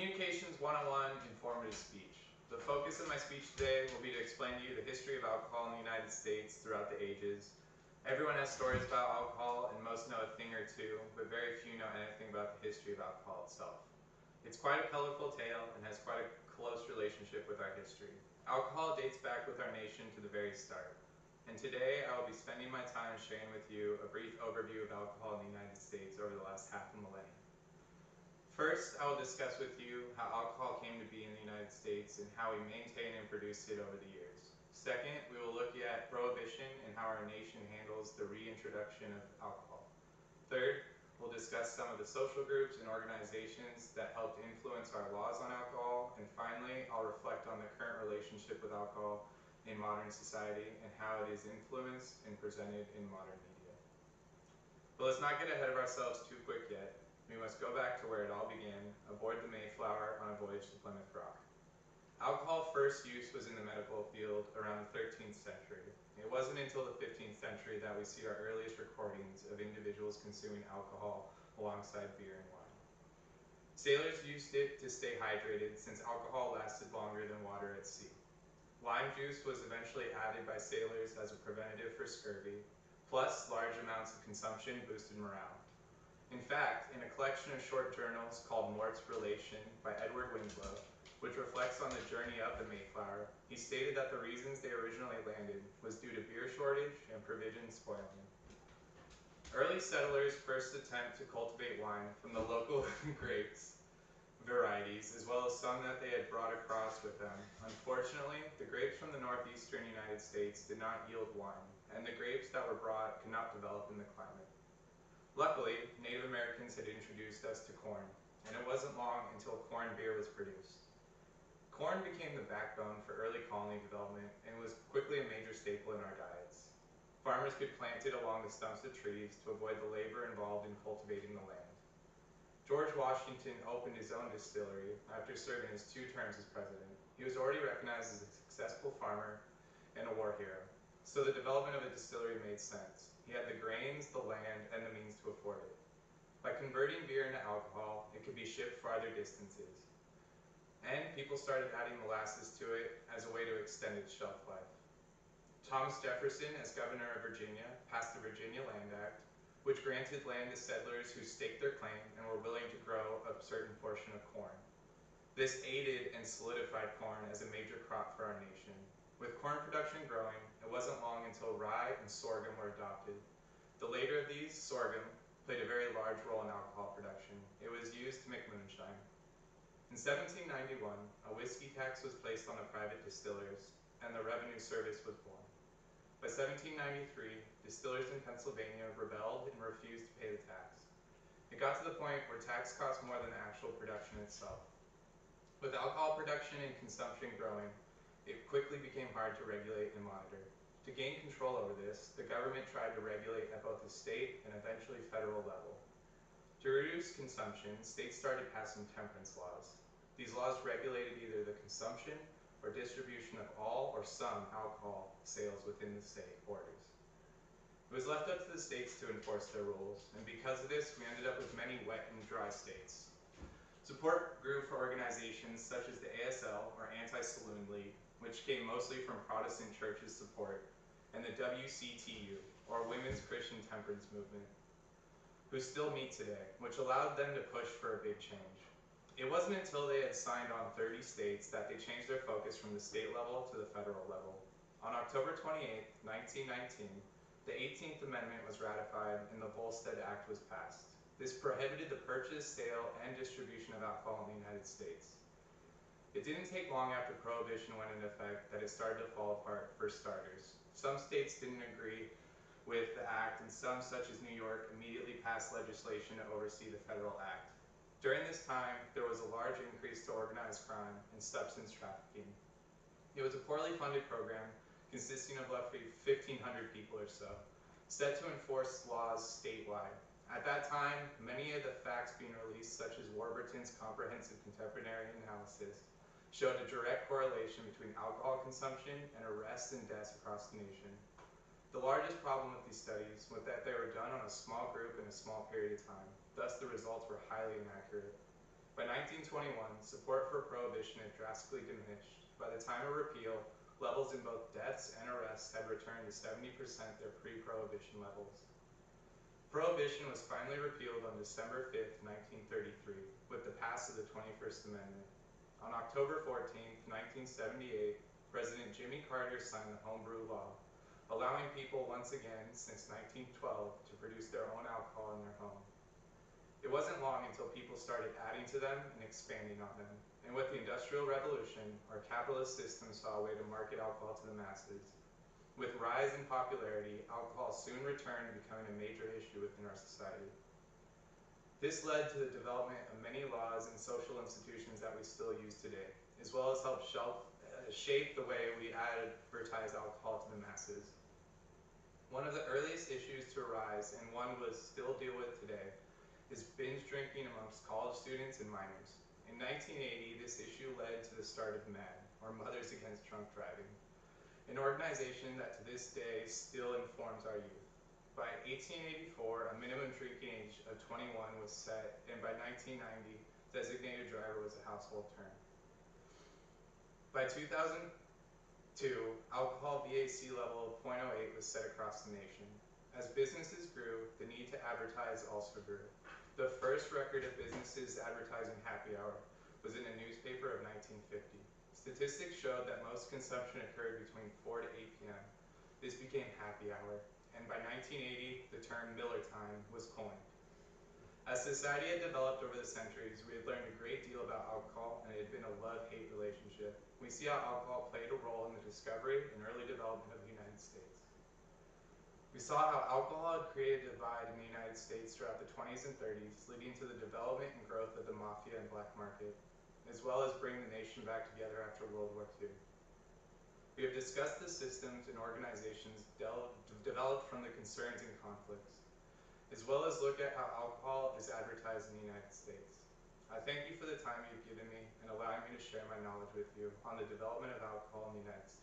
Communications 101 Informative Speech. The focus of my speech today will be to explain to you the history of alcohol in the United States throughout the ages. Everyone has stories about alcohol, and most know a thing or two, but very few know anything about the history of alcohol itself. It's quite a colorful tale and has quite a close relationship with our history. Alcohol dates back with our nation to the very start. And today I will be spending my time sharing with you a brief overview of alcohol in the United States over the last half a millennium. First, I will discuss with you how alcohol came to be in the United States and how we maintain and produce it over the years. Second, we will look at prohibition and how our nation handles the reintroduction of alcohol. Third, we'll discuss some of the social groups and organizations that helped influence our laws on alcohol. And finally, I'll reflect on the current relationship with alcohol in modern society and how it is influenced and presented in modern media. But let's not get ahead of ourselves too quick yet. We must go back to where it all began, aboard the Mayflower on a voyage to Plymouth Rock. Alcohol's first use was in the medical field around the 13th century. It wasn't until the 15th century that we see our earliest recordings of individuals consuming alcohol alongside beer and wine. Sailors used it to stay hydrated since alcohol lasted longer than water at sea. Lime juice was eventually added by sailors as a preventative for scurvy, plus large amounts of consumption boosted morale. In fact, in a collection of short journals called Mort's Relation by Edward Winslow, which reflects on the journey of the Mayflower, he stated that the reasons they originally landed was due to beer shortage and provisions spoiling. Early settlers' first attempt to cultivate wine from the local grapes varieties, as well as some that they had brought across with them. Unfortunately, the grapes from the northeastern United States did not yield wine, and the grapes that were brought could not develop in the climate. Luckily, Native Americans had introduced us to corn, and it wasn't long until corn beer was produced. Corn became the backbone for early colony development and was quickly a major staple in our diets. Farmers could plant it along the stumps of trees to avoid the labor involved in cultivating the land. George Washington opened his own distillery after serving his 2 terms as president. He was already recognized as a successful farmer and a war hero, so the development of a distillery made sense. He had the grains, the land, and the means to afford it. By converting beer into alcohol, it could be shipped farther distances. And people started adding molasses to it as a way to extend its shelf life. Thomas Jefferson, as governor of Virginia, passed the Virginia Land Act, which granted land to settlers who staked their claim and were willing to grow a certain portion of corn. This aided and solidified corn as a major crop for our nation. With corn production growing, it wasn't long until rye and sorghum were adopted. The later of these, sorghum, played a very large role in alcohol production. It was used to make moonshine. In 1791, a whiskey tax was placed on the private distillers, and the revenue service was born. By 1793, distillers in Pennsylvania rebelled and refused to pay the tax. It got to the point where tax cost more than the actual production itself. With alcohol production and consumption growing, it quickly became hard to regulate and monitor. To gain control over this, the government tried to regulate at both the state and eventually federal level. To reduce consumption, states started passing temperance laws. These laws regulated either the consumption or distribution of all or some alcohol sales within the state borders. It was left up to the states to enforce their rules, and because of this, we ended up with many wet and dry states. Support grew for organizations such as the ASL, or Anti-Saloon League, which came mostly from Protestant churches' support, and the WCTU, or Women's Christian Temperance Movement, who still meet today, which allowed them to push for a big change. It wasn't until they had signed on 30 states that they changed their focus from the state level to the federal level. On October 28, 1919, the 18th Amendment was ratified and the Volstead Act was passed. This prohibited the purchase, sale, and distribution of alcohol in the United States. It didn't take long after Prohibition went into effect that it started to fall apart for starters. Some states didn't agree with the act, and some, such as New York, immediately passed legislation to oversee the federal act. During this time, there was a large increase to organized crime and substance trafficking. It was a poorly funded program consisting of roughly 1,500 people or so, set to enforce laws statewide. At that time, many of the facts being released, such as Warburton's comprehensive contemporary analysis, showed a direct correlation between alcohol consumption and arrests and deaths across the nation. The largest problem with these studies was that they were done on a small group in a small period of time. Thus, the results were highly inaccurate. By 1921, support for prohibition had drastically diminished. By the time of repeal, levels in both deaths and arrests had returned to 70% their pre-prohibition levels. Prohibition was finally repealed on December 5, 1933, with the passage of the 21st Amendment. On October 14, 1978, President Jimmy Carter signed the Homebrew Law, allowing people once again since 1912 to produce their own alcohol in their home. It wasn't long until people started adding to them and expanding on them. And with the Industrial Revolution, our capitalist system saw a way to market alcohol to the masses. With rise in popularity, alcohol soon returned, becoming a major issue within our society. This led to the development of many laws and social institutions that we still use today, as well as helped shape the way we advertise alcohol to the masses. One of the earliest issues to arise, and one we still deal with today, is binge drinking amongst college students and minors. In 1980, this issue led to the start of MAD, or Mothers Against Drunk Driving, an organization that to this day still informs our youth. By 1884, a minimum drinking age of 21 was set, and by 1990, designated driver was a household term. By 2002, alcohol VAC level of 0.08 was set across the nation. As businesses grew, the need to advertise also grew. The first record of businesses advertising happy hour was in a newspaper of 1950. Statistics showed that most consumption occurred between 4 to 8 p.m. This became happy hour, and by 1980, the term Miller time was coined. As society had developed over the centuries, we had learned a great deal about alcohol, and it had been a love-hate relationship. We see how alcohol played a role in the discovery and early development of the United States. We saw how alcohol had created a divide in the United States throughout the 20s and 30s, leading to the development and growth of the mafia and black market, as well as bringing the nation back together after World War II. We have discussed the systems and organizations developed from the concerns and conflicts, as well as look at how alcohol is advertised in the United States. I thank you for the time you've given me and allowing me to share my knowledge with you on the development of alcohol in the United States.